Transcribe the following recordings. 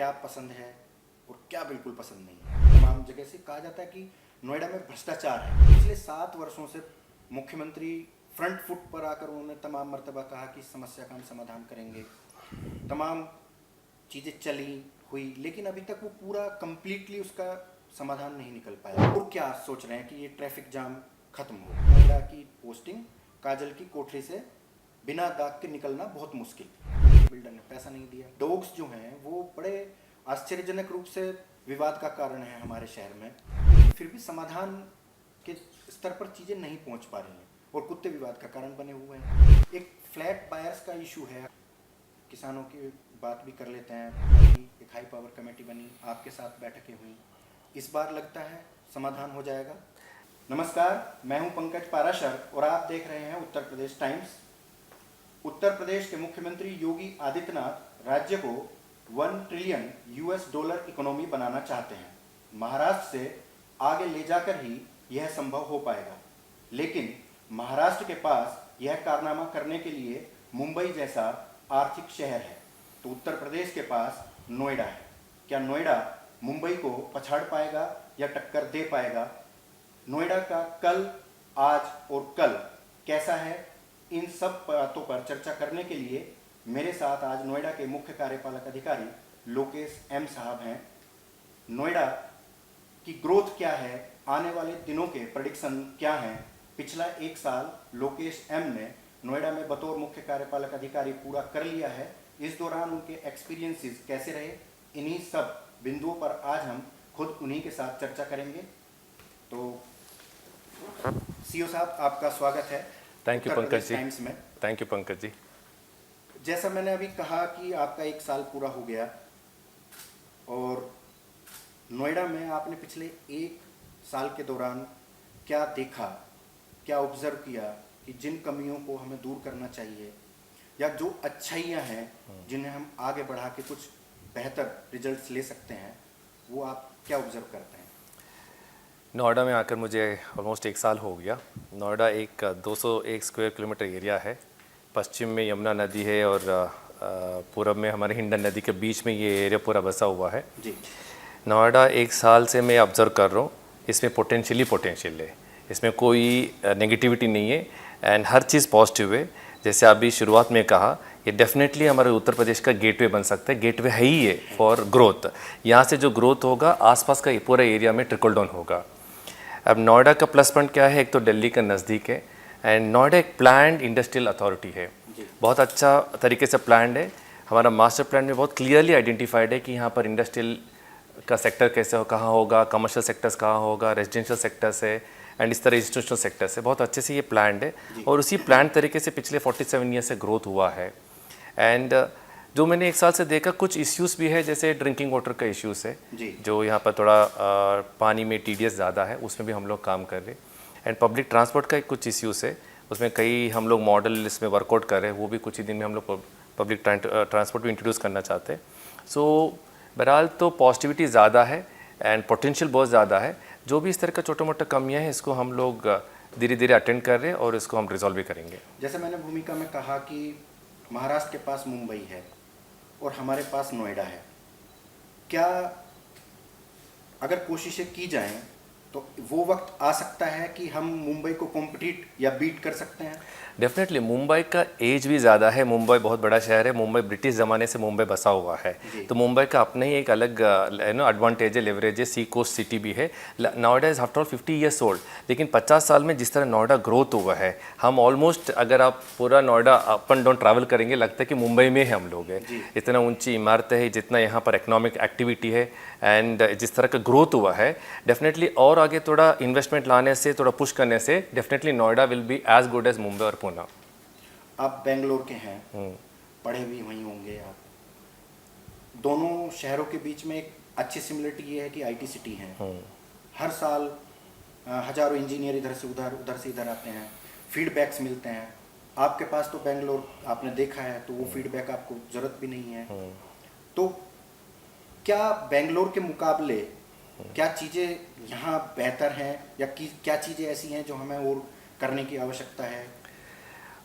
क्या पसंद है और क्या बिल्कुल पसंद नहीं है। तमाम जगह से कहा जाता है कि नोएडा में भ्रष्टाचार है। पिछले 7 वर्षों से मुख्यमंत्री फ्रंट फुट पर आकर उन्होंने तमाम मर्तबा कहा कि इस समस्या का हम समाधान करेंगे, तमाम चीज़ें चली हुई, लेकिन अभी तक वो पूरा कंप्लीटली उसका समाधान नहीं निकल पाया। और क्या सोच रहे हैं कि ये ट्रैफिक जाम खत्म हो। नोएडा की पोस्टिंग काजल की कोठरी से बिना दाग के निकलना बहुत मुश्किल। बिल्डर ने पैसा नहीं दिया। डॉग्स जो हैं वो बड़े आश्चर्यजनक रूप से विवाद का कारण है हमारे शहर में, फिर भी समाधान के स्तर पर चीज़ें नहीं पहुंच पा रही हैं और कुत्ते विवाद का कारण बने हुए हैं। एक फ्लैट बायर्स का इशू है, किसानों की बात भी कर लेते हैं। एक हाई पावर कमेटी बनी, आपके साथ बैठकें हुई, इस बार लगता है समाधान हो जाएगा। नमस्कार, मैं हूं पंकज पाराशर और आप देख रहे हैं उत्तर प्रदेश टाइम्स। उत्तर प्रदेश के मुख्यमंत्री योगी आदित्यनाथ राज्य को $1 ट्रिलियन इकोनॉमी बनाना चाहते हैं। महाराष्ट्र से आगे ले जाकर ही यह संभव हो पाएगा, लेकिन महाराष्ट्र के पास यह कारनामा करने के लिए मुंबई जैसा आर्थिक शहर है, तो उत्तर प्रदेश के पास नोएडा है। क्या नोएडा मुंबई को पछाड़ पाएगा या टक्कर दे पाएगा? नोएडा का कल, आज और कल कैसा है, इन सब बातों पर चर्चा करने के लिए मेरे साथ आज नोएडा के मुख्य कार्यपालक अधिकारी लोकेश एम साहब हैं। नोएडा की ग्रोथ क्या है, आने वाले दिनों के प्रेडिक्शन क्या हैं, पिछला 1 साल लोकेश एम ने नोएडा में बतौर मुख्य कार्यपालक अधिकारी पूरा कर लिया है। इस दौरान उनके एक्सपीरियंसेस कैसे रहे, इन्हीं सब बिंदुओं पर आज हम खुद उन्हीं के साथ चर्चा करेंगे। तो सीओ साहब, आपका स्वागत है। Thank you Pankaj ji. Times में थैंक यू पंकज जी। जैसा मैंने अभी कहा कि आपका 1 साल पूरा हो गया और नोएडा में आपने पिछले 1 साल के दौरान क्या देखा, क्या ऑब्जर्व किया कि जिन कमियों को हमें दूर करना चाहिए या जो अच्छाइयाँ हैं जिन्हें हम आगे बढ़ा के कुछ बेहतर रिजल्ट्स ले सकते हैं, वो आप क्या ऑब्जर्व करते हैं? नोएडा में आकर मुझे ऑलमोस्ट 1 साल हो गया। नोएडा एक 201 स्क्वायर किलोमीटर एरिया है। पश्चिम में यमुना नदी है और पूरब में हमारे हिंडन नदी के बीच में ये एरिया पूरा बसा हुआ है जी। नोएडा 1 साल से मैं ऑब्ज़र्व कर रहा हूँ, इसमें पोटेंशियल है, इसमें कोई नेगेटिविटी नहीं है एंड हर चीज़ पॉजिटिव है। जैसे अभी शुरुआत में कहा, ये डेफिनेटली हमारे उत्तर प्रदेश का गेटवे बन सकता है। गेटवे है ही है फॉर ग्रोथ। यहाँ से जो ग्रोथ होगा आसपास का पूरा एरिया में ट्रिकल डाउन होगा। अब नोएडा का प्लस पॉइंट क्या है, एक तो दिल्ली का नज़दीक है एंड नोएडा एक प्लान्ड इंडस्ट्रियल अथॉरिटी है, बहुत अच्छा तरीके से प्लान्ड है। हमारा मास्टर प्लान में बहुत क्लियरली आइडेंटिफाइड है कि यहाँ पर इंडस्ट्रियल का सेक्टर कैसे हो, कहाँ होगा, कमर्शियल सेक्टर्स कहाँ होगा, रेजिडेंशियल सेक्टर्स है एंड इस तरह इंस्टीट्यूशनल सेक्टर्स है। बहुत अच्छे से ये प्लान्ड है और उसी प्लान तरीके से पिछले 47 ईयर से ग्रोथ हुआ है। एंड जो मैंने 1 साल से देखा, कुछ इश्यूज़ भी है, जैसे ड्रिंकिंग वाटर का इश्यूज़ है जो यहाँ पर थोड़ा पानी में TDS ज़्यादा है, उसमें भी हम लोग काम कर रहे हैं। एंड पब्लिक ट्रांसपोर्ट का कुछ इश्यूज़ है, उसमें कई हम लोग मॉडल इसमें वर्कआउट कर रहे हैं, वो भी कुछ ही दिन में हम लोग पब्लिक ट्रांसपोर्ट भी इंट्रोड्यूस करना चाहते हैं। सो बहरहाल तो पॉजिटिविटी ज़्यादा है एंड पोटेंशियल बहुत ज़्यादा है। जो भी इस तरह का छोटा मोटा कमियाँ हैं, इसको हम लोग धीरे धीरे अटेंड कर रहे हैं और इसको हम रिजॉल्व भी करेंगे। जैसे मैंने भूमिका में कहा कि महाराष्ट्र के पास मुंबई है और हमारे पास नोएडा है, क्या अगर कोशिशें की जाएं तो वो वक्त आ सकता है कि हम मुंबई को कॉम्पिटिट या बीट कर सकते हैं? डेफिनेटली मुंबई का एज भी ज़्यादा है, मुंबई बहुत बड़ा शहर है, मुंबई ब्रिटिश ज़माने से मुंबई बसा हुआ है, तो मुंबई का अपना ही एक अलग एडवांटेज है, लेवरेज है, सी कोस्ट सिटी भी है। Noida is after all 50 years old, लेकिन 50 साल में जिस तरह नोएडा ग्रोथ हुआ है, हम ऑलमोस्ट अगर आप पूरा Noida up and down travel करेंगे, लगता है कि मुंबई में हम लोग हैं। इतना ऊंची इमारतें हैं, जितना यहाँ पर इकोनॉमिक एक्टिविटी है एंड जिस तरह का ग्रोथ हुआ है, डेफिनेटली और आगे थोड़ा इन्वेस्टमेंट लाने से, थोड़ा पुश करने से definitely Noida will be as good as Mumbai और पुणे। आप बेंगलोर के हैं, पढ़े भी वहीं होंगे आप। दोनों शहरों के बीच में एक अच्छी सिमिलरिटी ये है कि IT सिटी हैं। हर साल हजारों इंजीनियर इधर से उधर, उधर से इधर आते हैं, फीडबैक्स मिलते हैं। आपके पास तो बेंगलोर आपने देखा है, तो वो फीडबैक आपको ज़रूरत भी नहीं है। तो क्या बेंगलोर के मुकाबले क्या चीज़ें यहाँ बेहतर हैं या क्या चीज़ें ऐसी हैं जो हमें और करने की आवश्यकता है?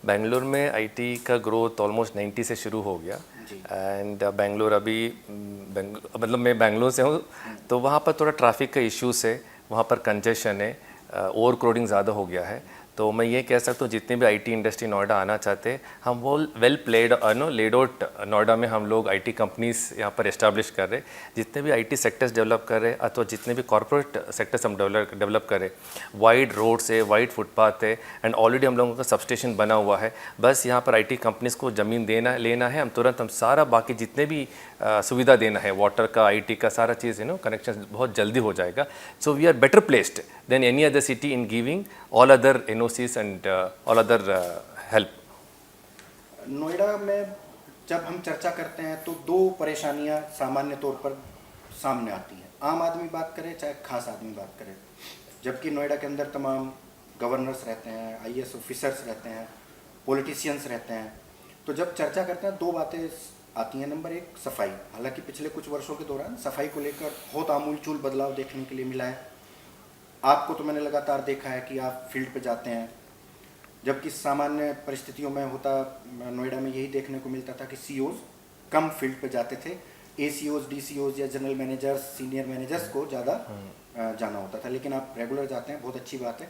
बेंगलोर में IT का ग्रोथ ऑलमोस्ट 90 से शुरू हो गया एंड बेंगलोर अभी मतलब मैं बेंगलोर से हूँ, तो वहाँ पर थोड़ा ट्रैफिक का इश्यूज है, वहाँ पर कंजेशन है, ओवर क्राउडिंग ज़्यादा हो गया है। तो मैं ये कह सकता हूँ जितने भी आईटी इंडस्ट्री नोएडा आना चाहते हैं, हम वो well played laid out Noida में हम लोग आईटी कंपनीज यहाँ पर एस्टैब्लिश कर रहे हैं। जितने भी आईटी सेक्टर्स डेवलप कर रहे हैं अथवा जितने भी कॉर्पोरेट सेक्टर्स हम डेवलप कर रहे हैं, वाइड रोड्स है, वाइड फुटपाथ है, एंड ऑलरेडी हम लोगों का सबस्टेशन बना हुआ है। बस यहाँ पर आईटी कंपनीज़ को ज़मीन लेना है, हम सारा बाकी जितने भी सुविधा देना है, वाटर का, आईटी का, सारा चीज़ कनेक्शन बहुत जल्दी हो जाएगा। So we are better placed than any other city in giving all other NOCs and all other help. Noida में जब हम चर्चा करते हैं तो दो परेशानियां सामान्य तौर पर सामने आती हैं, आम आदमी बात करे चाहे खास आदमी बात करे। जबकि नोएडा के अंदर तमाम गवर्नर्स रहते हैं, आईएएस ऑफिसर्स रहते हैं, पॉलिटिशियंस रहते हैं, तो जब चर्चा करते हैं दो बातें आती हैं। नंबर एक, सफाई। हालांकि पिछले कुछ वर्षों के दौरान सफाई को लेकर बहुत आमूलचूल बदलाव देखने के लिए मिला है। आपको तो मैंने लगातार देखा है कि आप फील्ड पे जाते हैं, जबकि सामान्य परिस्थितियों में होता नोएडा में यही देखने को मिलता था कि सीओज कम फील्ड पे जाते थे, एसीओज, डीसीओज या जनरल मैनेजर्स, सीनियर मैनेजर्स को ज़्यादा जाना होता था। लेकिन आप रेगुलर जाते हैं, बहुत अच्छी बात है।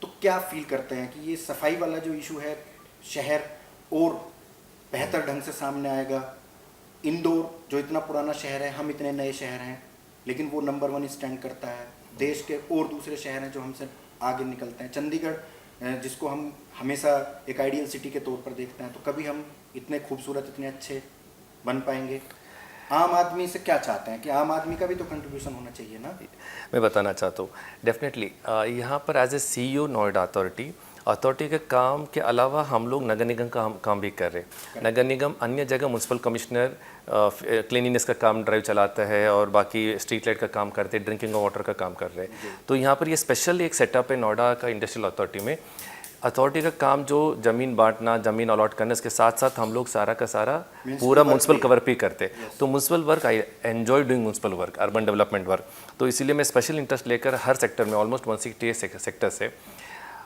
तो क्या फील करते हैं कि ये सफाई वाला जो इशू है शहर और बेहतर ढंग से सामने आएगा? इंदौर जो इतना पुराना शहर है, हम इतने नए शहर हैं, लेकिन वो नंबर 1 स्टैंड करता है। देश के और दूसरे शहर हैं जो हमसे आगे निकलते हैं। चंडीगढ़ जिसको हम हमेशा एक आइडियल सिटी के तौर पर देखते हैं, तो कभी हम इतने खूबसूरत, इतने अच्छे बन पाएंगे? आम आदमी से क्या चाहते हैं कि आम आदमी का भी तो कंट्रीब्यूशन होना चाहिए ना? मैं बताना चाहता हूँ डेफिनेटली यहाँ पर as a CEO Noida authority के काम के अलावा हम लोग नगर निगम का काम भी कर रहे हैं। नगर निगम अन्य जगह म्यूनसिपल कमिश्नर क्लीनिनेस का काम ड्राइव चलाता है और बाकी स्ट्रीट लाइट का काम करते हैं, ड्रिंकिंग वाटर का काम कर रहे हैं। तो यहाँ पर ये स्पेशल एक सेटअप है नोएडा का इंडस्ट्रियल अथॉरिटी में। अथॉरिटी का काम जो ज़मीन बांटना, ज़मीन अलॉट करने, इसके साथ साथ हम लोग सारा का सारा पूरा म्यूनसिपल कवर भी करते हैं। तो municipal work, I enjoy doing municipal work, urban development work. तो इसीलिए मैं स्पेशल इंटरेस्ट लेकर हर सेक्टर में, ऑलमोस्ट 168 सेक्टर से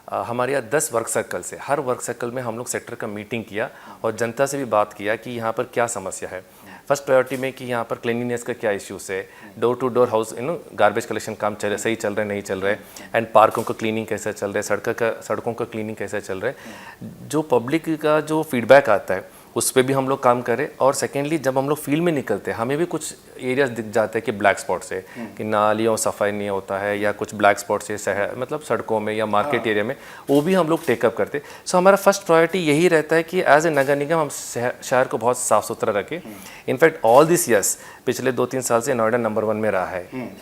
हमारे यहाँ 10 वर्क सर्कल से, हर वर्क सर्कल में हम लोग सेक्टर का मीटिंग किया और जनता से भी बात किया कि यहाँ पर क्या समस्या है। फर्स्ट प्रायोरिटी में कि यहाँ पर क्लीनिनेस का क्या इश्यूज है, door to door house garbage collection काम सही चल रहे नहीं चल रहे, एंड पार्कों का क्लीनिंग कैसे चल रहा है, सड़कों का क्लीनिंग कैसे चल रहा है। जो पब्लिक का जो फीडबैक आता है उस पर भी हम लोग काम करें। और सेकेंडली जब हम लोग फील्ड में निकलते हैं हमें भी कुछ एरियाज दिख जाते हैं कि ब्लैक स्पॉट्स है, कि नालियों सफाई नहीं होता है या कुछ ब्लैक स्पॉट्स है शहर, मतलब सड़कों में या मार्केट एरिया में, वो भी हम लोग टेकअप करते हैं। सो हमारा फर्स्ट प्रायोरिटी यही रहता है कि एज ए नगर निगम हम शहर को बहुत साफ़ सुथरा रखें। इनफैक्ट ऑल दिस ईयर्स पिछले 2-3 साल से नोएडा नंबर 1 में रहा है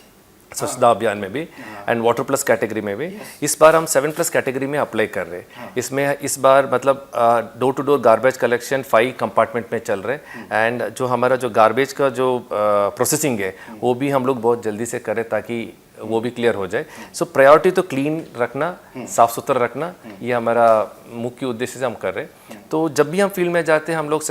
स्वच्छता अभियान में भी एंड वाटर प्लस कैटेगरी में भी। इस बार हम 7+ कैटेगरी में अप्लाई कर रहे हैं। इसमें इस बार मतलब door to door garbage collection 5 compartment में चल रहे हैं, एंड जो हमारा जो गार्बेज का जो प्रोसेसिंग है वो भी हम लोग बहुत जल्दी से करें ताकि वो भी क्लियर हो जाए। सो प्रायोरिटी तो क्लीन रखना, साफ़ सुथरा रखना, ये हमारा मुख्य उद्देश्य से हम कर रहे हैं। तो जब भी हम फील्ड में जाते हैं हम लोग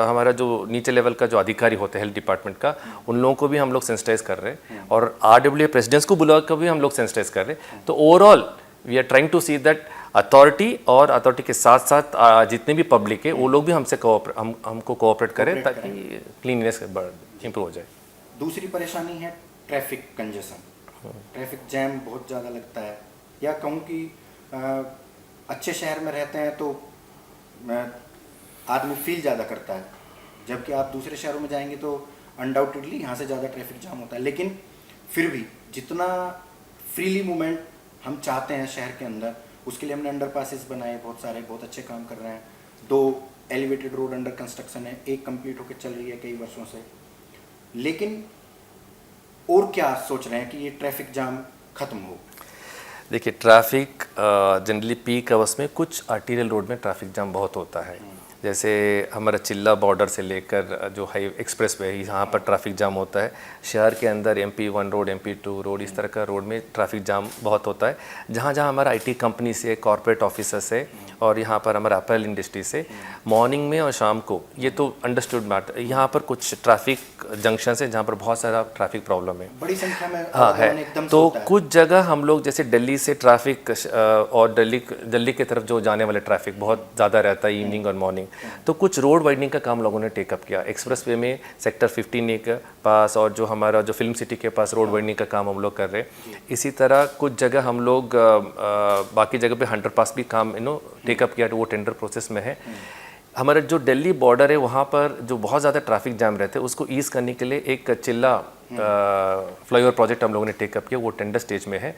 हमारा जो नीचे लेवल का जो अधिकारी होते हैं हेल्थ डिपार्टमेंट का, उन लोगों को भी हम लोग सेंसिटाइज कर रहे हैं और RWA प्रेसिडेंट्स को बुला कर भी हम लोग सेंसिटाइज कर रहे हैं। तो overall we are trying to see that authority और अथॉरिटी के साथ साथ जितने भी पब्लिक है वो लोग भी हमसे हमको कोऑपरेट करें ताकि क्लीननेस इंप्रूव हो जाए। दूसरी परेशानी है ट्रैफिक कंजेशन। ट्रैफिक जैम बहुत ज़्यादा लगता है, या कहूँ कि अच्छे शहर में रहते हैं तो आदमी फील ज़्यादा करता है, जबकि आप दूसरे शहरों में जाएंगे तो अनडाउटेडली यहाँ से ज़्यादा ट्रैफिक जाम होता है। लेकिन फिर भी जितना फ्रीली मूवमेंट हम चाहते हैं शहर के अंदर, उसके लिए हमने अंडर पासेस बनाए बहुत सारे, बहुत अच्छे काम कर रहे हैं। 2 एलिवेटेड रोड अंडर कंस्ट्रक्शन है, 1 कंप्लीट होकर चल रही है कई वर्षों से। लेकिन और क्या सोच रहे हैं कि ये ट्रैफिक जाम खत्म हो? देखिए ट्रैफिक जनरली पीक आवर्स में कुछ आर्टीरियल रोड में ट्रैफिक जाम बहुत होता है। जैसे हमारा चिल्ला बॉर्डर से लेकर जो हाई एक्सप्रेस वे है यहाँ पर ट्रैफिक जाम होता है। शहर के अंदर MP1 रोड, MP2 रोड, इस तरह का रोड में ट्रैफिक जाम बहुत होता है। जहाँ जहाँ हमारा IT कंपनी से, कॉर्पोरेट ऑफिसर से और यहाँ पर हमारा अपैरल इंडस्ट्री से मॉर्निंग में और शाम को, ये तो अंडरस्टूड मैटर, यहाँ पर कुछ ट्रैफिक जंक्शन है जहाँ पर बहुत सारा ट्रैफिक प्रॉब्लम है, बड़ी संख्या में। हाँ है। तो कुछ जगह हम लोग जैसे दिल्ली से ट्रैफिक और दिल्ली की तरफ जो जाने वाले ट्रैफिक बहुत ज़्यादा रहता है इवनिंग और मॉर्निंग, तो कुछ रोड वाइडनिंग का काम लोगों ने टेकअप किया। एक्सप्रेस वे में सेक्टर 15 के पास और जो हमारा जो फिल्म सिटी के पास रोड वाइडनिंग का काम हम लोग कर रहे हैं। इसी तरह कुछ जगह हम लोग बाकी जगह पे 100 पास भी काम टेकअप किया, तो वो टेंडर प्रोसेस में है। हमारा जो दिल्ली बॉर्डर है वहाँ पर जो बहुत ज़्यादा ट्रैफिक जाम रहते हैं उसको ईज़ करने के लिए एक चिल्ला फ्लाईओवर प्रोजेक्ट हम लोगों ने टेकअप किया, वो टेंडर स्टेज में है।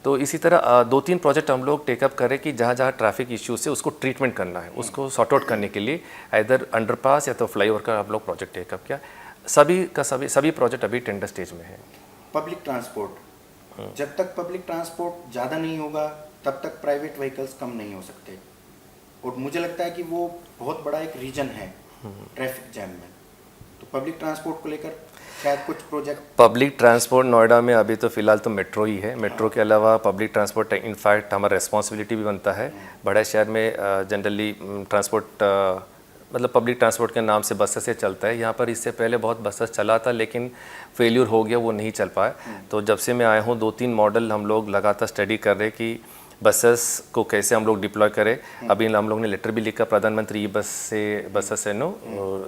तो इसी तरह 2-3 प्रोजेक्ट हम लोग टेकअप करें कि जहाँ जहाँ ट्रैफिक इश्यूज है उसको ट्रीटमेंट करना है, उसको सॉर्ट आउट करने के लिए इधर अंडरपास या तो फ्लाईओवर का हम लोग प्रोजेक्ट टेकअप किया। सभी प्रोजेक्ट अभी टेंडर स्टेज में है। पब्लिक ट्रांसपोर्ट, जब तक पब्लिक ट्रांसपोर्ट ज़्यादा नहीं होगा तब तक प्राइवेट व्हीकल्स कम नहीं हो सकते, और मुझे लगता है कि वो बहुत बड़ा एक रीजन है ट्रैफिक जैम में। तो पब्लिक ट्रांसपोर्ट को लेकर शायद कुछ प्रोजेक्ट। पब्लिक ट्रांसपोर्ट नोएडा में अभी तो फिलहाल तो मेट्रो ही है। मेट्रो के अलावा पब्लिक ट्रांसपोर्ट इनफैक्ट हमारा रिस्पॉन्सिबिलिटी भी बनता है। बड़े शहर में जनरली ट्रांसपोर्ट मतलब पब्लिक ट्रांसपोर्ट के नाम से बसेस से चलता है। यहाँ पर इससे पहले बहुत बसेस चला था लेकिन फेल्यूर हो गया, वो नहीं चल पाया। तो जब से मैं आया हूँ 2-3 मॉडल हम लोग लगातार स्टडी कर रहे कि बसेस को कैसे हम लोग डिप्लॉय करें। अभी हम लोग ने लेटर भी लिखा प्रधानमंत्री बस से बसेस है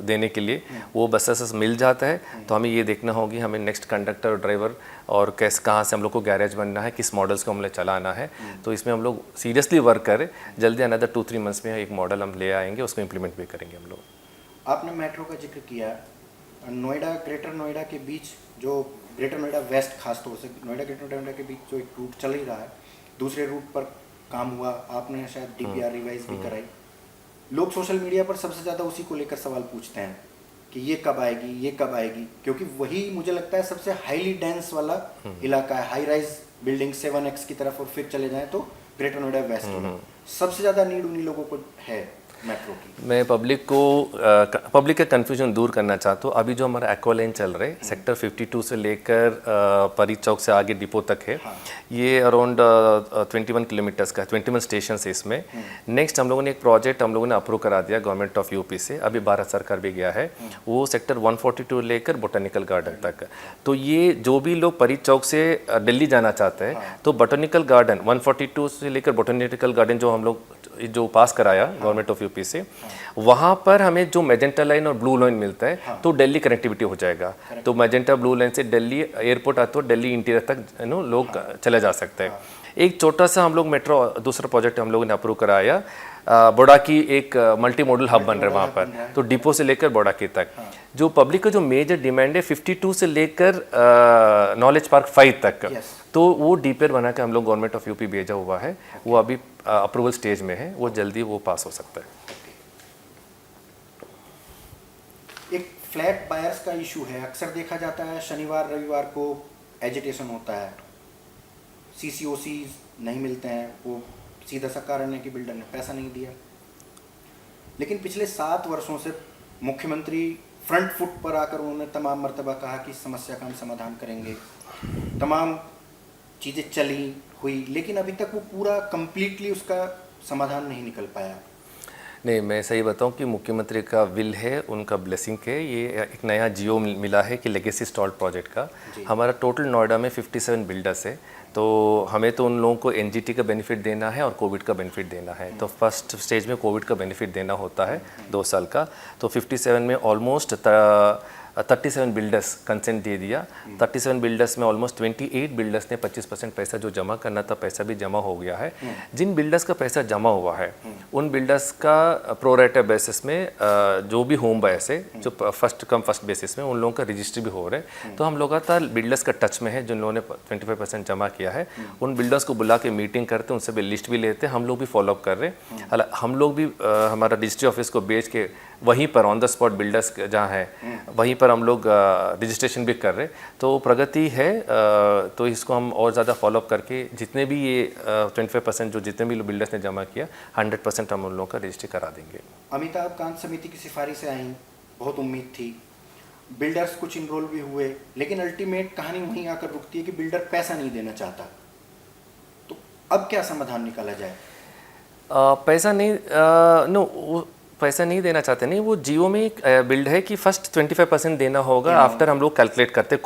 देने के लिए। वो बसेस मिल जाता है तो हमें ये देखना होगी हमें नेक्स्ट कंडक्टर और ड्राइवर और कैसे कहाँ से हम लोग को गैरेज बनना है, किस मॉडल्स को हमें चलाना है। तो इसमें हम लोग सीरियसली वर्क करें। जल्दी अनदर 2-3 मंथ्स में एक मॉडल हम ले आएंगे, उसको इम्प्लीमेंट भी करेंगे हम लोग। आपने मेट्रो का जिक्र किया, नोएडा ग्रेटर नोएडा के बीच जो ग्रेटर नोएडा वेस्ट खासतौर से नोएडा ग्रेटर नोएडा के बीच जो एक रूट चल ही रहा है, दूसरे रूट पर काम हुआ, आपने शायद डीपीआर रिवाइज भी कराई। लोग सोशल मीडिया पर सबसे ज़्यादा उसी को लेकर सवाल पूछते हैं कि ये कब आएगी, ये कब आएगी, क्योंकि वही मुझे लगता है सबसे हाईली डेंस वाला इलाका है। हाई राइज बिल्डिंग 7X की तरफ और फिर चले जाएं तो ग्रेटर नोएडा वेस्ट में सबसे ज़्यादा नीड उन्हीं लोगों को है मेट्रो की। मैं पब्लिक का कन्फ्यूजन दूर करना चाहता हूँ। अभी जो हमारा एक्वा लाइन चल रहा है सेक्टर 52 से लेकर परी चौक से आगे डिपो तक है। ये अराउंड 21 किलोमीटर्स का 21 स्टेशन है इसमें। नेक्स्ट हम लोगों ने एक प्रोजेक्ट हम लोगों ने अप्रूव करा दिया गवर्नमेंट ऑफ यूपी से, अभी भारत सरकार भी गया है। वो सेक्टर 142 लेकर बोटानिकल गार्डन तक। तो ये जो भी लोग परी चौक से दिल्ली जाना चाहते हैं तो बोटानिकल गार्डन 142 से लेकर बोटानिकल गार्डन जो हम लोग जो पास कराया गवर्नमेंट ऑफ यूपी से, वहाँ पर हमें जो मैजेंटा लाइन और ब्लू लाइन मिलता है तो दिल्ली कनेक्टिविटी हो जाएगा। तो मैजेंटा ब्लू लाइन से दिल्ली एयरपोर्ट आते हो दिल्ली इंटीरियर तक लोग चले जा सकते हैं। एक छोटा सा हम लोग मेट्रो दूसरा प्रोजेक्ट हम लोगों ने अप्रूव कराया, बोडाकी एक मल्टी मॉडल हब बन रहा है वहाँ पर, तो डिपो से लेकर बोडाकी तक। जो पब्लिक का जो मेजर डिमांड है 52 से लेकर नॉलेज पार्क 5 तक, तो वो डीपीआर बना के हम लोग गवर्नमेंट ऑफ यूपी भेजा हुआ है। वो अभी अप्रूवल स्टेज में है, वो जल्दी वो पास हो सकता है। एक फ्लैट बायर्स का इशू है, अक्सर देखा जाता है शनिवार रविवार को एजिटेशन होता है, सीसीओसी नहीं मिलते हैं। वो सीधा सा कारण है कि बिल्डर ने पैसा नहीं दिया। लेकिन पिछले 7 वर्षों से मुख्यमंत्री फ्रंट फुट पर आकर उन्होंने तमाम मर्तबा कहा कि इस समस्या का हम समाधान करेंगे, तमाम चीज़ें चली हुई, लेकिन अभी तक वो पूरा कंप्लीटली उसका समाधान नहीं निकल पाया। नहीं, मैं सही बताऊं कि मुख्यमंत्री का विल है, उनका ब्लेसिंग है। ये एक नया जियो मिला है कि लेगेसी स्टॉल्ड प्रोजेक्ट का। हमारा टोटल नोएडा में 57 बिल्डर्स है, तो हमें तो उन लोगों को एनजीटी का बेनिफिट देना है और कोविड का बेनिफिट देना है। तो फर्स्ट स्टेज में कोविड का बेनिफिट देना होता है 2 साल का। तो 57 में ऑलमोस्ट 37 बिल्डर्स कंसेंट दे दिया। 37 बिल्डर्स में ऑलमोस्ट 28 बिल्डर्स ने 25% पैसा जो जमा करना था पैसा भी जमा हो गया है। जिन बिल्डर्स का पैसा जमा हुआ है उन बिल्डर्स का प्रोरेटा बेसिस में जो भी होम बायर्स है जो फर्स्ट कम फर्स्ट बेसिस में उन लोगों का रजिस्ट्री भी हो रहा है। तो हम लोग बिल्डर्स का टच में है जिन लोगों ने 25% जमा किया है। उन बिल्डर्स को बुला के मीटिंग करते हैं, उनसे भी लिस्ट भी लेते हैं, हम लोग भी फॉलोअप कर रहे हैं। हम लोग भी हमारा रजिस्ट्री ऑफिस को भेज के वहीं पर ऑन द स्पॉट बिल्डर्स जहाँ हैं वहीं पर हम लोग रजिस्ट्रेशन भी कर रहे हैं। तो प्रगति है, तो इसको हम और ज़्यादा फॉलोअप करके जितने भी ये 25% जो जितने भी बिल्डर्स ने जमा किया 100% हम उन लोगों का रजिस्ट्री करा देंगे। अमिताभ कांत समिति की सिफारिशें आई, बहुत उम्मीद थी, बिल्डर्स कुछ इनरोल भी हुए, लेकिन अल्टीमेट कहानी वहीं आकर रुकती है कि बिल्डर पैसा नहीं देना चाहता। तो अब क्या समाधान निकाला जाए? पैसा नहीं, नो पैसा नहीं देना चाहते, नहीं, वो जियो में एक बिल्ड है कि फर्स्ट 25% देना होगा आफ्टर हम लोग कैलकुलेट करते हैं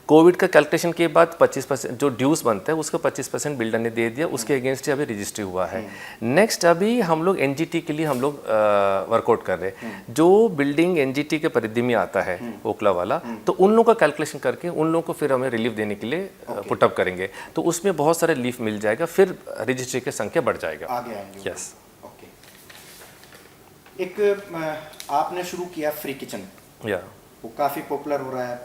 कोविड का कैलकुलेशन के बाद 25% जो ड्यूज बनता है उसका 25% बिल्डर ने दे दिया, उसके अगेंस्ट ही अभी रजिस्ट्री हुआ है। नेक्स्ट अभी हम लोग एनजीटी के लिए हम लोग वर्कआउट कर रहे हैं, जो बिल्डिंग एनजीटी के परिधि में आता है ओखला वाला, तो उन लोगों का कैलकुलेशन करके उन लोगों को फिर हमें रिलीफ देने के लिए पुटअप करेंगे, तो उसमें बहुत सारे रिलीफ मिल जाएगा, फिर रजिस्ट्री की संख्या बढ़ जाएगा। आगे आएंगे। यस। एक आपने शुरू किया फ्री किचन, या वो काफ़ी पॉपुलर हो रहा है।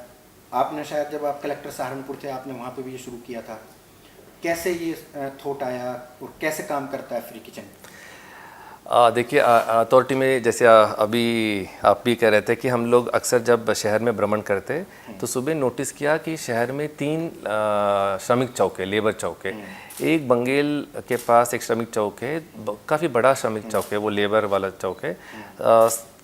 आपने शायद जब आप कलेक्टर सहारनपुर थे आपने वहाँ पे भी ये शुरू किया था, कैसे ये थॉट आया और कैसे काम करता है फ्री किचन? देखिए, अथॉरिटी में जैसे अभी आप भी कह रहे थे कि हम लोग अक्सर जब शहर में भ्रमण करते तो सुबह नोटिस किया कि शहर में 3 श्रमिक चौक है, लेबर चौक है। एक बंगेल के पास एक श्रमिक चौक है, काफ़ी बड़ा श्रमिक चौक है, वो लेबर वाला चौक है।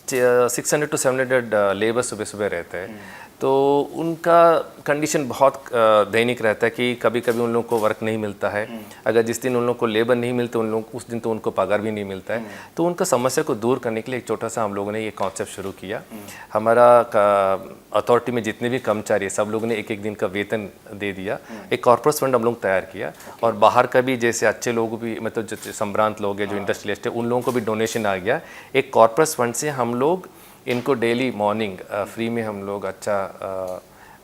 600 to 700 लेबर सुबह सुबह रहते हैं, तो उनका कंडीशन बहुत दैनिक रहता है कि कभी कभी उन लोगों को वर्क नहीं मिलता है। अगर जिस दिन उन लोगों को लेबर नहीं मिलते उन लोग उस दिन तो उनको पगार भी नहीं मिलता है। तो उनका समस्या को दूर करने के लिए एक छोटा सा हम लोगों ने ये कॉन्सेप्ट शुरू किया। हमारा अथॉरिटी में जितने भी कर्मचारी सब लोगों ने एक दिन का वेतन दे दिया। एक कॉर्पोरेट फंड हम लोग तैयार किया और बाहर का भी जैसे अच्छे लोग भी, मतलब जो संभ्रांत लोग हैं, जो इंडस्ट्रियलिस्ट है, उन लोगों को भी डोनेशन आ गया। एक कॉर्पोरेट फंड से हम लोग इनको डेली मॉर्निंग फ्री में हम लोग अच्छा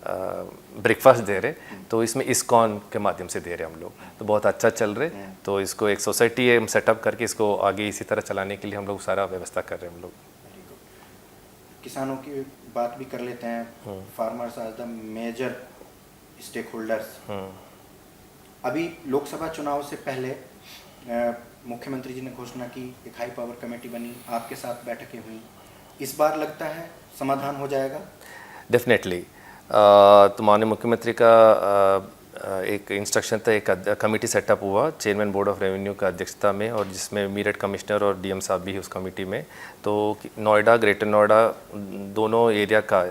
ब्रेकफास्ट दे रहे, तो इसमें इस्कॉन के माध्यम से दे रहे हम लोग, तो बहुत अच्छा चल रहे। तो इसको एक सोसाइटी है, हम सेटअप करके इसको आगे इसी तरह चलाने के लिए हम लोग सारा व्यवस्था कर रहे हैं हम लोग। किसानों की बात भी कर लेते हैं। Farmers are the major stakeholders. अभी लोकसभा चुनाव से पहले मुख्यमंत्री जी ने घोषणा की, एक हाई पावर कमेटी बनी, आपके साथ बैठकें हुई। इस बार लगता है समाधान हो जाएगा? डेफिनेटली। तो माननीय मुख्यमंत्री का एक इंस्ट्रक्शन था, एक कमेटी सेटअप हुआ चेयरमैन बोर्ड ऑफ रेवेन्यू का अध्यक्षता में, और जिसमें मेरठ कमिश्नर और डीएम साहब भी है उस कमेटी में। तो नोएडा, ग्रेटर नोएडा दोनों एरिया का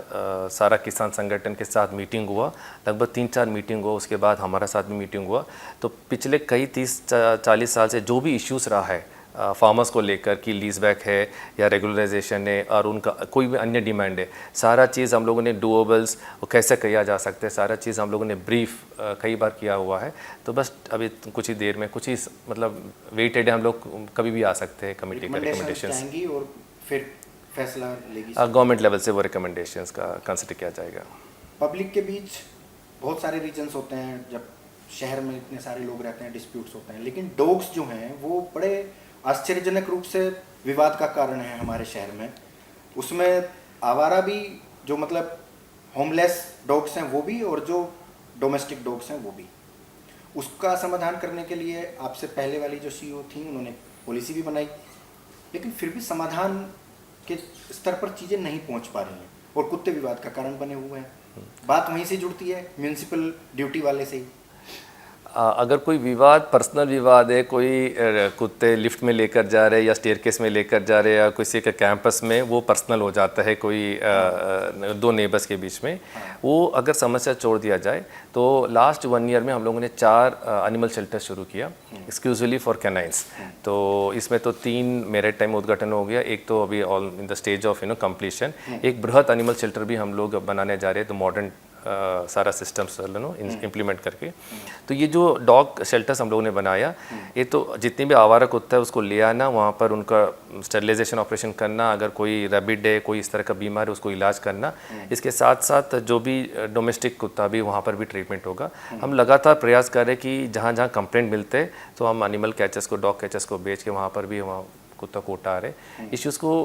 सारा किसान संगठन के साथ मीटिंग हुआ, लगभग 3-4 मीटिंग हुआ। उसके बाद हमारा साथ भी मीटिंग हुआ। तो पिछले कई 30-40 साल से जो भी इश्यूज़ रहा है फार्मर्स को लेकर कि लीज बैक है या रेगुलराइजेशन है और उनका कोई भी अन्य डिमांड है, सारा चीज़ हम लोगों ने डूएबल्स वो कैसे किया जा सकता है, सारा चीज़ हम लोगों ने ब्रीफ कई बार किया हुआ है। तो बस अभी कुछ ही देर में कुछ ही मतलब वेटेड है, हम लोग कभी भी आ सकते हैं कमेटी का रिकमेंडेशंस और फिर फैसला लेगी गवर्नमेंट लेवल से, वो रिकमेंडेशंस का कंसिडर किया जाएगा। पब्लिक के बीच बहुत सारे रीजन्स होते हैं, जब शहर में इतने सारे लोग रहते हैं, डिस्प्यूट्स होते हैं, लेकिन डॉग्स जो हैं वो बड़े आश्चर्यजनक रूप से विवाद का कारण है हमारे शहर में। उसमें आवारा भी, जो मतलब होमलेस डॉग्स हैं वो भी, और जो डोमेस्टिक डॉग्स हैं वो भी। उसका समाधान करने के लिए आपसे पहले वाली जो सीईओ थी उन्होंने पॉलिसी भी बनाई, लेकिन फिर भी समाधान के स्तर पर चीज़ें नहीं पहुंच पा रही हैं और कुत्ते विवाद का कारण बने हुए हैं। बात वहीं से जुड़ती है, म्यूनिसिपल ड्यूटी वाले से ही। अगर कोई विवाद पर्सनल विवाद है, कोई कुत्ते लिफ्ट में लेकर जा रहे हैं या स्टेयरकेस में लेकर जा रहे हैं या किसी के कैंपस में, वो पर्सनल हो जाता है कोई 2 नेबर्स के बीच में। वो अगर समस्या छोड़ दिया जाए तो लास्ट 1 ईयर में हम लोगों ने 4 एनिमल शेल्टर शुरू किया एक्सक्लूसिवली फॉर कैनाइंस। तो इसमें तो 3 मेरिट टाइम उद्घाटन हो गया, एक तो अभी all in the stage of completion. एक बृहद एनिमल शेल्टर भी हम लोग बनाने जा रहे हैं, तो मॉडर्न सारा सिस्टम्स इम्प्लीमेंट करके। तो ये जो डॉग शेल्टर्स हम लोगों ने बनाया, ये तो जितने भी आवारा कुत्ता है उसको ले आना, वहाँ पर उनका स्टेरिलाइजेशन ऑपरेशन करना, अगर कोई रैबिड है, कोई इस तरह का बीमार है, उसको इलाज करना। इसके साथ साथ जो भी डोमेस्टिक कुत्ता भी, वहाँ पर भी ट्रीटमेंट होगा। हम लगातार प्रयास कर रहे हैं कि जहाँ जहाँ कंप्लेंट मिलते हैं तो हम एनिमल कैचर्स को, डॉग कैचर्स को बेच के वहाँ पर भी वहाँ कुत्ता को उठा रहे। इश्यूज़ को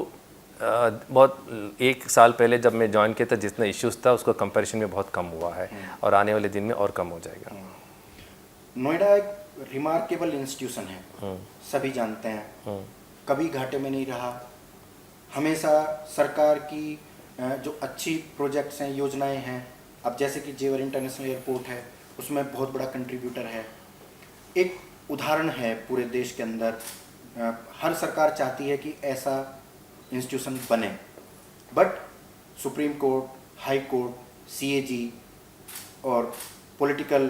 बहुत 1 साल पहले जब मैं ज्वाइन किया था जितना इश्यूज़ था उसको कंपैरिजन में बहुत कम हुआ है, और आने वाले दिन में और कम हो जाएगा। नोएडा एक रिमार्केबल इंस्टीट्यूशन है, सभी जानते हैं, कभी घाटे में नहीं रहा। हमेशा सरकार की जो अच्छी प्रोजेक्ट्स हैं, योजनाएं हैं, अब जैसे कि जेवर इंटरनेशनल एयरपोर्ट है, उसमें बहुत बड़ा कंट्रीब्यूटर है, एक उदाहरण है पूरे देश के अंदर। हर सरकार चाहती है कि ऐसा इंस्टीट्यूशन बने, but supreme court, high court, CAG और पॉलिटिकल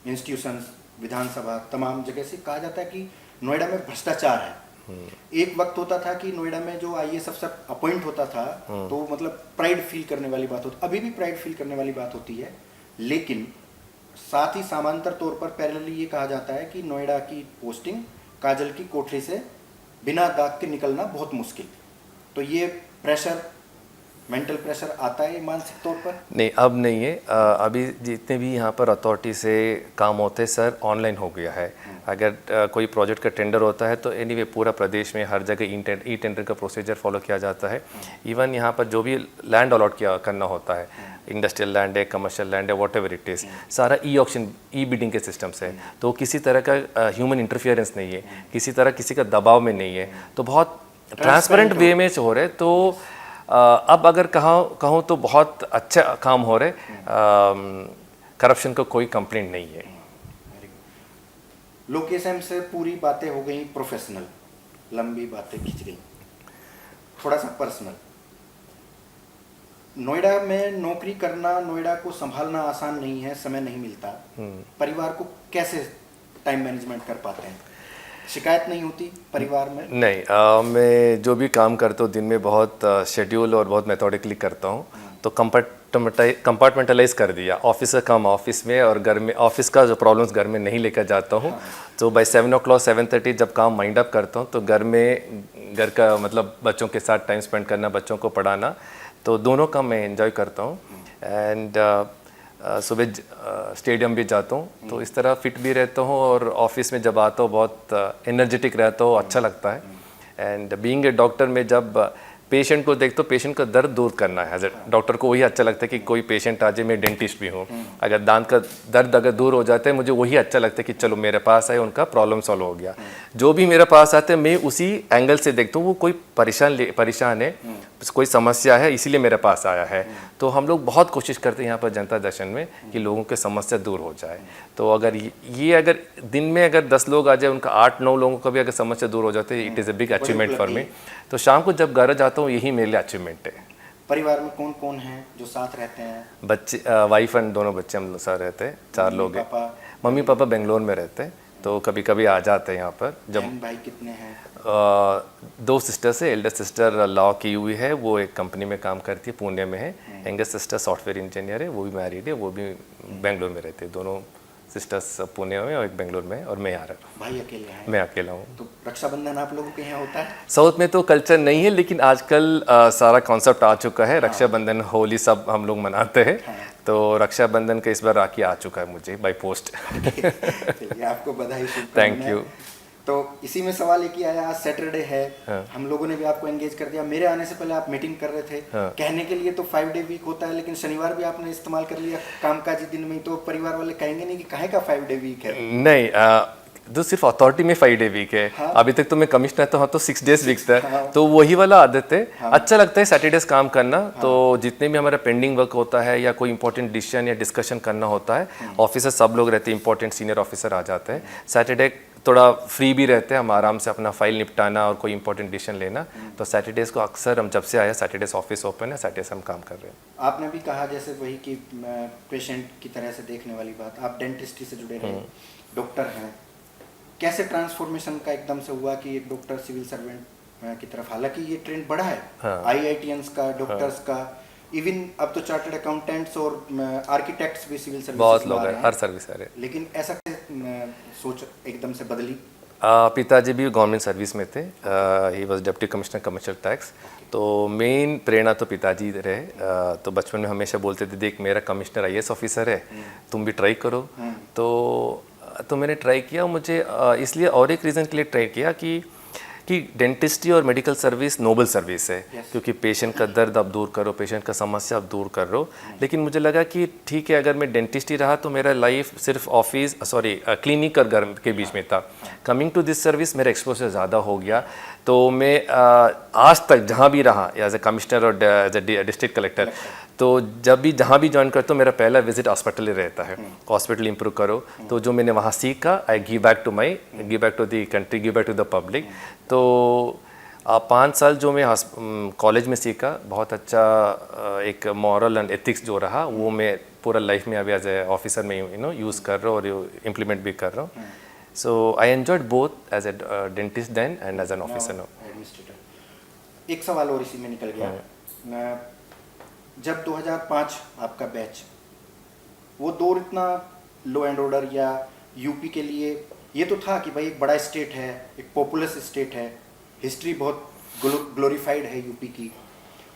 इंस्टीट्यूशंस, विधानसभा, तमाम जगह से कहा जाता है कि नोएडा में भ्रष्टाचार है। एक वक्त होता था कि नोएडा में जो आईएएस अफसर अपॉइंट होता था तो मतलब प्राइड फील करने वाली बात होती, अभी भी प्राइड फील करने वाली बात होती है, लेकिन साथ ही समांतर तौर पर पैरेलली ये कहा जाता है कि नोएडा की पोस्टिंग काजल की कोठरी से बिना दाग के निकलना बहुत मुश्किल। तो ये प्रेशर, मेंटल प्रेशर आता है मानसिक तौर पर? नहीं, अब नहीं है। अभी जितने भी यहाँ पर अथॉरिटी से काम होते हैं सर, ऑनलाइन हो गया है। अगर कोई प्रोजेक्ट का टेंडर होता है तो एनीवे पूरा प्रदेश में हर जगह ई टेंडर का प्रोसीजर फॉलो किया जाता है। इवन यहाँ पर जो भी लैंड अलॉट किया करना होता है, इंडस्ट्रियल लैंड है, कमर्शियल लैंड है, वॉट एवर इट इज़, सारा ई ऑक्शन, ई बिडिंग के सिस्टम से है। तो किसी तरह का ह्यूमन इंटरफियरेंस नहीं है, किसी तरह किसी का दबाव में नहीं है, तो बहुत ट्रांसपेरेंट वे में हो रहे। तो अब अगर कहूँ तो बहुत अच्छा काम हो रहे, करप्शन का कोई कंप्लेंट नहीं है। लोकेश एम से पूरी बातें हो गई प्रोफेशनल, लंबी बातें खिंच गई, थोड़ा सा पर्सनल। नोएडा में नौकरी करना, नोएडा को संभालना आसान नहीं है, समय नहीं मिलता। परिवार को कैसे टाइम मैनेजमेंट कर पाते हैं? शिकायत नहीं होती परिवार में? नहीं, मैं जो भी काम करता हूँ दिन में बहुत शेड्यूल और बहुत मेथोडिकली करता हूँ। तो कंपार्टमेंटलाइज कर दिया, ऑफिस का काम ऑफिस में और घर में, ऑफिस का जो प्रॉब्लम्स घर में नहीं लेकर जाता हूँ। तो बाय 7 o'clock 7:30 जब काम माइंड अप करता हूँ तो घर में, घर का मतलब बच्चों के साथ टाइम स्पेंड करना, बच्चों को पढ़ाना, तो दोनों काम मैं एंजॉय करता हूँ। एंड सुबह स्टेडियम भी जाता हूँ, तो इस तरह फिट भी रहता हूँ और ऑफिस में जब आता हूँ बहुत एनर्जेटिक रहता हूँ, अच्छा लगता है। एंड बीइंग ए डॉक्टर में जब पेशेंट को देखते हो, पेशेंट का दर्द दूर करना है, एज ए डॉक्टर को वही अच्छा लगता है कि कोई पेशेंट आ जाए, मैं डेंटिस्ट भी हूँ, अगर दांत का दर्द अगर दूर हो जाता है, मुझे वही अच्छा लगता है कि चलो मेरे पास आए, उनका प्रॉब्लम सॉल्व हो गया। जो भी मेरे पास आते हैं मैं उसी एंगल से देखता हूँ, वो कोई परेशान है, कोई समस्या है, इसीलिए मेरे पास आया है। तो हम लोग बहुत कोशिश करते हैं यहाँ पर जनता दर्शन में कि लोगों की समस्या दूर हो जाए। तो अगर ये अगर दिन में अगर 10 लोग आ जाए, उनका 8-9 लोगों का भी अगर समस्या दूर हो जाती है, it is a big achievement for me. तो शाम को जब घर जाता हूँ, यही मेरे लिए अचीवमेंट है। परिवार में कौन कौन है जो साथ रहते हैं? बच्चे, वाइफ एंड दोनों बच्चे हम साथ रहते हैं, 4 लोग हैं। मम्मी पापा बेंगलोर में रहते हैं, तो कभी कभी आ जाते हैं यहाँ पर। जब भाई कितने हैं? 2 सिस्टर्स है। एल्डर सिस्टर लॉ की हुई है, वो एक कंपनी में काम करती है, पुणे में है। यंगर सिस्टर सॉफ्टवेयर इंजीनियर है, वो भी मैरिड है, वो भी बेंगलोर में रहते हैं। दोनों सिस्टर्स पुणे में और एक बेंगलोर में, और मैं यहाँ रहता हूँ। भाई अकेले हैं? मैं अकेला हूँ। तो रक्षाबंधन आप लोगों के यहाँ होता है? साउथ में तो कल्चर नहीं है, लेकिन आजकल सारा कॉन्सेप्ट आ चुका है। रक्षाबंधन, होली सब हम लोग मनाते हैं। तो रक्षाबंधन का इस बार राखी आ चुका है मुझे बाय पोस्ट। चलिए, आपको बधाई, थैंक यू। तो इसी में सवाल एक ही आया, आज सैटरडे है। हम लोगों ने भी आपको एंगेज कर दिया। मेरे आने से पहले आप मीटिंग कर रहे थे। कहने के लिए तो 5 डे वीक होता है, लेकिन शनिवार भी आपने इस्तेमाल कर लिया कामकाजी दिन में। तो परिवार वाले कहेंगे नहीं कि काहे का 5 डे वीक है? नहीं, तो सिर्फ अथॉरिटी में 5 डे वीक है। हाँ? अभी तक तो मैं कमिश्नर तो 6 डेज वीक था। हाँ? तो वही वाला आदत है। हाँ? अच्छा लगता है सैटरडेज काम करना। हाँ? तो जितने भी हमारा पेंडिंग वर्क होता है या कोई इंपॉर्टेंट डिसीजन या डिस्कशन करना होता है, ऑफिसर सब लोग रहते हैं, इंपॉर्टेंट सीनियर ऑफिसर आ जाते हैं। सैटरडे थोड़ा फ्री भी रहते हैं, हम आराम से अपना फाइल निपटाना और कोई इंपॉर्टेंट डिसीजन लेना। तो सैटरडेज को अक्सर हम जब से आया, सैटरडेज ऑफिस ओपन है, सैटरडेज हम काम कर रहे हैं। आपने भी कहा जैसे वही कि पेशेंट की तरह से देखने वाली बात, आप डेंटिस्ट्री से जुड़े रहे, डॉक्टर हैं, कैसे ट्रांसफॉर्मेशन का एकदम से हुआ कि एक डॉक्टर सिविल सर्वेंट की तरफ? हालांकि ये ट्रेंड बढ़ा है। हाँ। IITians का, डॉक्टर्स का, इवन अब तो चार्टर्ड अकाउंटेंट्स और आर्किटेक्ट्स भी सिविल सर्विस बहुत लोग हैं, हर सर्विस है। लेकिन ऐसा सोच एकदम से बदली? पिताजी भी गवर्नमेंट सर्विस में थे। He was deputy commissioner commercial tax. तो मेन प्रेरणा तो पिताजी रहे। तो बचपन में हमेशा बोलते थे, देख मेरा कमिश्नर IAS ऑफिसर है, तुम भी ट्राई करो। तो मैंने ट्राई किया। मुझे इसलिए और एक रीज़न के लिए ट्राई किया कि डेंटिस्ट्री और मेडिकल सर्विस नोबल सर्विस है। क्योंकि पेशेंट का दर्द आप दूर करो, पेशेंट का समस्या आप दूर कर रहे हो। लेकिन मुझे लगा कि ठीक है, अगर मैं डेंटिस्ट ही रहा तो मेरा लाइफ सिर्फ क्लिनिक और घर के बीच में था। कमिंग टू दिस सर्विस मेरा एक्सपोजर ज़्यादा हो गया। तो मैं आज तक जहाँ भी रहा, एज ए कमिश्नर और एज ए डिस्ट्रिक्ट कलेक्टर, तो जब भी जहाँ भी ज्वाइन करता हूँ, मेरा पहला विजिट हॉस्पिटल ही रहता है। हॉस्पिटल इंप्रूव करो। तो जो मैंने वहाँ सीखा, I give back to the country, give back to the public. तो 5 साल जो मैं कॉलेज में सीखा, बहुत अच्छा एक मॉरल एंड एथिक्स जो रहा, वो मैं पूरा लाइफ में अभी एज ए ऑफिसर में यूज़ कर रहा हूँ और इम्प्लीमेंट भी कर रहा हूँ। So I enjoyed both as a dentist then and as an officer now. Administrator. एक सवाल और इसी में निकल गया। जब 2005 आपका बैच, वो दौर इतना लो एंड ऑर्डर या यूपी के लिए ये तो था कि भाई एक बड़ा स्टेट है, एक पॉपुलस स्टेट है, हिस्ट्री बहुत ग्लोरीफाइड है यूपी की,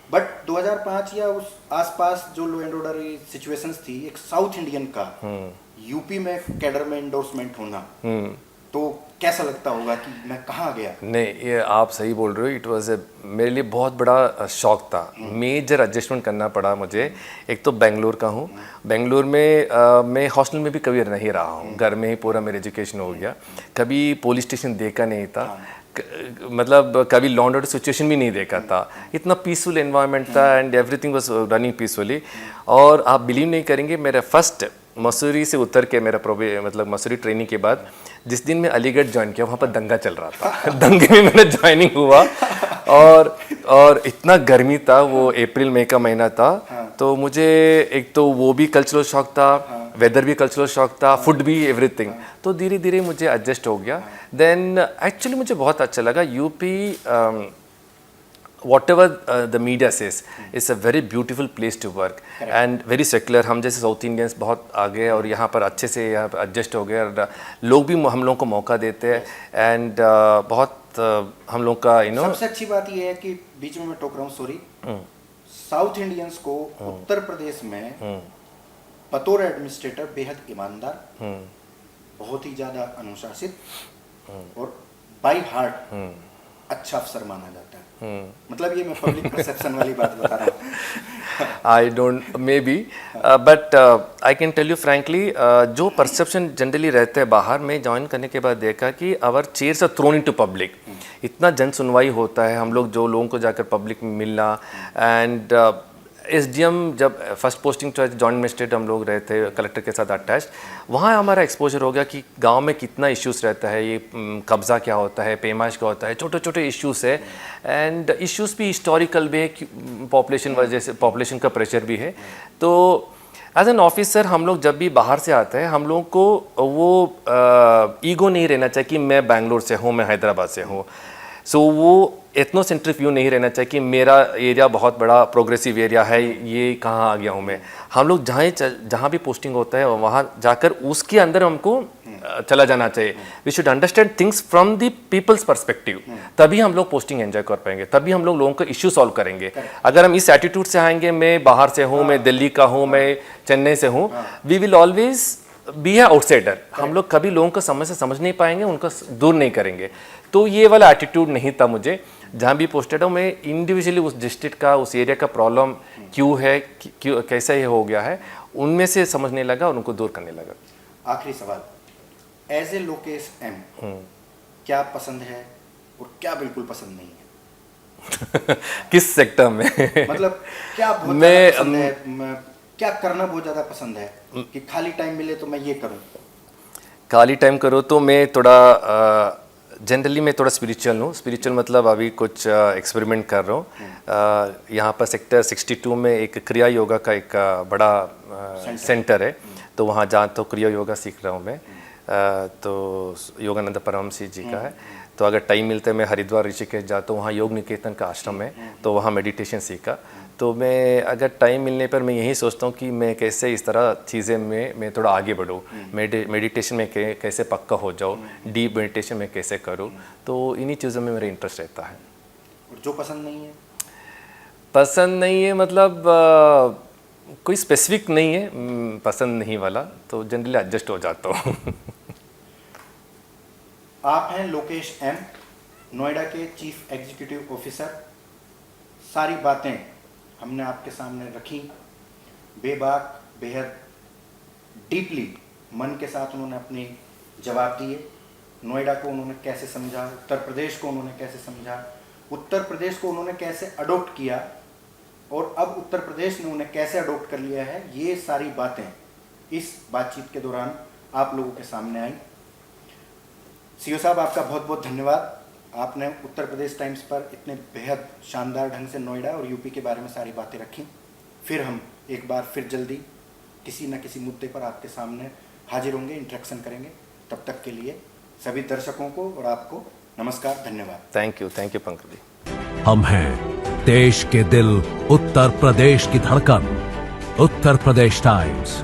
बट 2005 या उस आसपास जो लो एंड ऑर्डर सिचुएशंस थी, एक साउथ इंडियन का यूपी में कैडर में एंडोर्समेंट होना, तो कैसा लगता होगा कि मैं कहाँ गया? नहीं, ये आप सही बोल रहे हो। इट वाज ए मेरे लिए बहुत बड़ा शौक था। मेजर एडजस्टमेंट करना पड़ा मुझे। एक तो बेंगलोर का हूँ, बेंगलोर में मैं हॉस्टल में भी कभी नहीं रहा हूँ, घर में ही पूरा मेरा एजुकेशन हो गया। कभी पुलिस स्टेशन देखा नहीं था, मतलब कभी लॉ एंड ऑर्डर सिचुएशन भी नहीं देखा था। इतना पीसफुल एनवायरनमेंट था and everything was running peacefully. और आप बिलीव नहीं करेंगे, मेरा फर्स्ट मसूरी से उतर के मेरा मतलब मसूरी ट्रेनिंग के बाद जिस दिन मैं अलीगढ़ ज्वाइन किया, वहाँ पर दंगा चल रहा था। दंगे में मेरा ज्वाइनिंग हुआ और इतना गर्मी था, वो अप्रैल मई का महीना था। तो मुझे एक तो वो भी कल्चरल शौक था, वेदर भी कल्चरल शौक था, फूड भी, एवरीथिंग। तो धीरे धीरे मुझे एडजस्ट हो गया। देन एक्चुअली मुझे बहुत अच्छा लगा UP. whatever the media says, it's a very beautiful place to work and very secular। हम जैसे साउथ इंडियंस बहुत आगे और यहाँ पर अच्छे से यहाँ पर एडजस्ट हो गए और लोग भी हम लोगों को मौका देते हैं एंड बहुत हम लोग का सबसे अच्छी बात ये है कि बीच में मैं टोक रहा हूँ, सॉरी, साउथ इंडियंस को उत्तर प्रदेश में बतौर एडमिनिस्ट्रेटर बेहद ईमानदार, बहुत ही ज़्यादा अनुशासित और बाई हार्ट अच्छा अफसर माना जाता है। मतलब ये मैं पब्लिक परसेप्शन वाली बात बता रहा हूँ। I don't maybe but I can tell you frankly, जो परसेप्शन जनरली रहते हैं बाहर में ज्वाइन करने के बाद देखा कि our chairs are thrown into public. इतना जन सुनवाई होता है, हम लोग जो लोगों को जाकर पब्लिक में मिलना एंड एसडीएम जब first posting choice joint magistrate हम लोग रहे थे कलेक्टर के साथ अटैच, वहाँ हमारा एक्सपोजर हो गया कि गांव में कितना इश्यूज रहता है, ये कब्ज़ा क्या होता है, पेमाश क्या होता है, छोटे छोटे इश्यूज है एंड इश्यूज भी हिस्टोरिकल भी है, पॉपुलेशन वजह से पॉपुलेशन का प्रेशर भी है। तो एज एन ऑफिसर हम लोग जब भी बाहर से आते हैं, हम लोगों को वो ईगो नहीं रहना चाहिए कि मैं बेंगलोर से हूँ, मैं हैदराबाद से हूँ। सो वो एथनोसेंट्रिक व्यू नहीं रहना चाहिए कि मेरा एरिया बहुत बड़ा प्रोग्रेसिव एरिया है, ये कहाँ आ गया हूँ मैं। हम लोग जहाँ भी पोस्टिंग होता है वहाँ जाकर उसके अंदर हमको चला जाना चाहिए। We should understand things from the people's perspective, तभी हम लोग पोस्टिंग एंजॉय कर पाएंगे, तभी हम लोग लोगों का इश्यू सॉल्व करेंगे। अगर हम इस एटीट्यूड से आएंगे, मैं बाहर से हूँ, मैं दिल्ली का हूँ, मैं चेन्नई से हूँ, we will always be a outsider. हम लोग कभी लोगों को समस्या समझ नहीं पाएंगे, उनको दूर नहीं करेंगे। तो ये वाला एटीट्यूड नहीं था मुझे। जहाँ भी पोस्टेड हूँ मैं इंडिविजुअली उस डिस्ट्रिक्ट का, उस एरिया का प्रॉब्लम क्यों है, क्यों कैसे ये हो गया है, उनमें से समझने लगा और उनको दूर करने लगा। आखिरी सवाल, एज ए लोकेश एम, क्या पसंद है और क्या बिल्कुल पसंद नहीं है? किस सेक्टर में? मतलब क्या बहुत ज़्यादा पसंद है, क्या करना बहुत ज़्यादा पसंद है कि खाली टाइम मिले तो मैं ये करूँ? खाली टाइम करो तो मैं थोड़ा जनरली मैं थोड़ा स्पिरिचुअल हूँ। स्पिरिचुअल मतलब अभी कुछ एक्सपेरिमेंट कर रहा हूँ। यहाँ पर सेक्टर 62 में एक क्रिया योगा का एक बड़ा सेंटर है, तो वहाँ जहाँ तो क्रिया योगा सीख रहा हूँ मैं। तो योगानंद परमहंस जी का है। तो अगर टाइम मिलता है मैं हरिद्वार ऋषिकेश जाता हूँ, वहाँ योग निकेतन का आश्रम है, तो वहाँ मेडिटेशन सीखा। तो मैं अगर टाइम मिलने पर मैं यही सोचता हूँ कि मैं कैसे इस तरह चीज़ें में मैं थोड़ा आगे बढ़ूँ, मेडिटेशन में कैसे पक्का हो जाऊँ, डीप मेडिटेशन में कैसे करूँ। तो इन्हीं चीज़ों में मेरा इंटरेस्ट रहता है। और जो पसंद नहीं है? पसंद नहीं है मतलब कोई स्पेसिफिक नहीं है पसंद नहीं वाला, तो जनरली एडजस्ट हो जाता हूँ। आप हैं लोकेश एम, नोएडा के चीफ एग्जीक्यूटिव ऑफिसर। सारी बातें हमने आपके सामने रखी, बेबाक, बेहद डीपली मन के साथ उन्होंने अपने जवाब दिए। नोएडा को उन्होंने कैसे समझा, उत्तर प्रदेश को उन्होंने कैसे समझा, उत्तर प्रदेश को उन्होंने कैसे अडोप्ट किया और अब उत्तर प्रदेश ने उन्हें कैसे अडोप्ट कर लिया है, ये सारी बातें इस बातचीत के दौरान आप लोगों के सामने आई। सीओ साहब, आपका बहुत बहुत धन्यवाद। आपने उत्तर प्रदेश टाइम्स पर इतने बेहद शानदार ढंग से नोएडा और यूपी के बारे में सारी बातें रखी। फिर हम एक बार फिर जल्दी किसी न किसी मुद्दे पर आपके सामने हाजिर होंगे, इंटरेक्शन करेंगे। तब तक के लिए सभी दर्शकों को और आपको नमस्कार, धन्यवाद। थैंक यू पंकज जी। हम हैं देश के दिल, उत्तर प्रदेश की धड़कन, उत्तर प्रदेश टाइम्स।